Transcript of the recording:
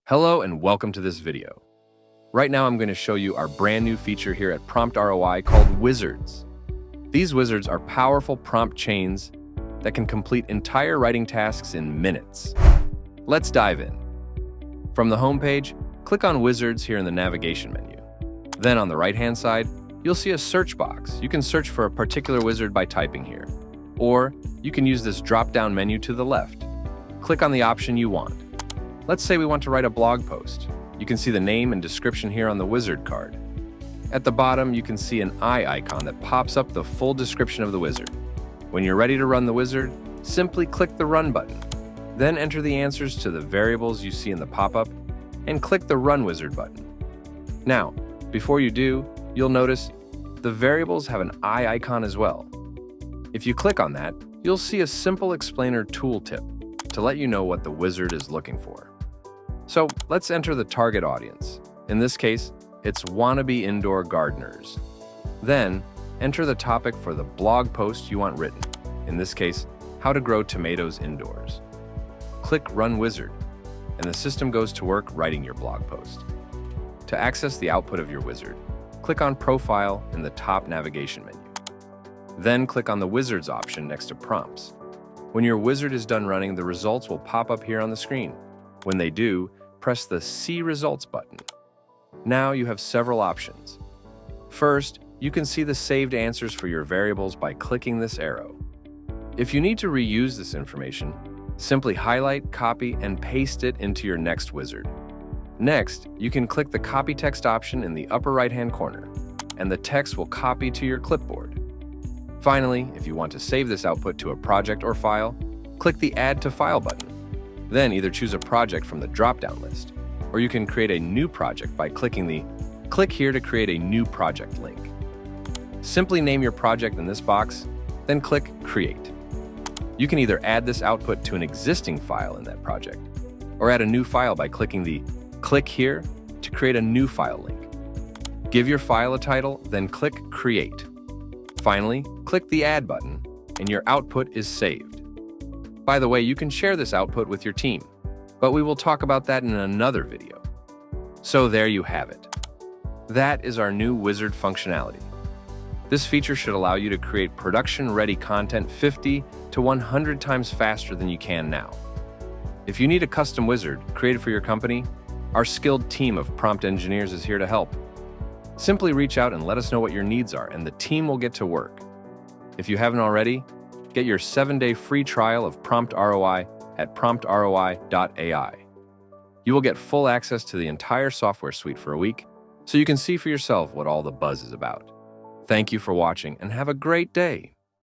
Hello and welcome to this video. Right now I'm going to show you our brand new feature here at PromptROI called Wizards. These wizards are powerful prompt chains that can complete entire writing tasks in minutes. Let's dive in. From the home page, click on Wizards here in the navigation menu. Then on the right-hand side, you'll see a search box. You can search for a particular wizard by typing here. Or you can use this drop-down menu to the left. Click on the option you want. Let's say we want to write a blog post. You can see the name and description here on the wizard card. At the bottom, you can see an eye icon that pops up the full description of the wizard. When you're ready to run the wizard, simply click the Run button. Then enter the answers to the variables you see in the pop-up and click the Run Wizard button. Now, before you do, you'll notice the variables have an eye icon as well. If you click on that, you'll see a simple explainer tooltip to let you know what the wizard is looking for. So let's enter the target audience. In this case, it's wannabe indoor gardeners. Then enter the topic for the blog post you want written. In this case, how to grow tomatoes indoors. Click Run Wizard, and the system goes to work writing your blog post. To access the output of your wizard, click on Profile in the top navigation menu. Then click on the Wizards option next to Prompts. When your wizard is done running, the results will pop up here on the screen. When they do, press the See Results button. Now you have several options. First, you can see the saved answers for your variables by clicking this arrow. If you need to reuse this information, simply highlight, copy, and paste it into your next wizard. Next, you can click the Copy Text option in the upper right-hand corner, and the text will copy to your clipboard. Finally, if you want to save this output to a project or file, click the Add to File button. Then either choose a project from the drop-down list, or you can create a new project by clicking the Click here to create a new project link. Simply name your project in this box, then click Create. You can either add this output to an existing file in that project, or add a new file by clicking the Click here to create a new file link. Give your file a title, then click Create. Finally, click the Add button, and your output is saved. By the way, you can share this output with your team, but we will talk about that in another video. So there you have it. That is our new wizard functionality. This feature should allow you to create production-ready content 50 to 100 times faster than you can now. If you need a custom wizard created for your company, our skilled team of prompt engineers is here to help. Simply reach out and let us know what your needs are, and the team will get to work. If you haven't already, get your 7-day free trial of PromptROI at PromptROI.ai. You will get full access to the entire software suite for a week, so you can see for yourself what all the buzz is about. Thank you for watching, and have a great day.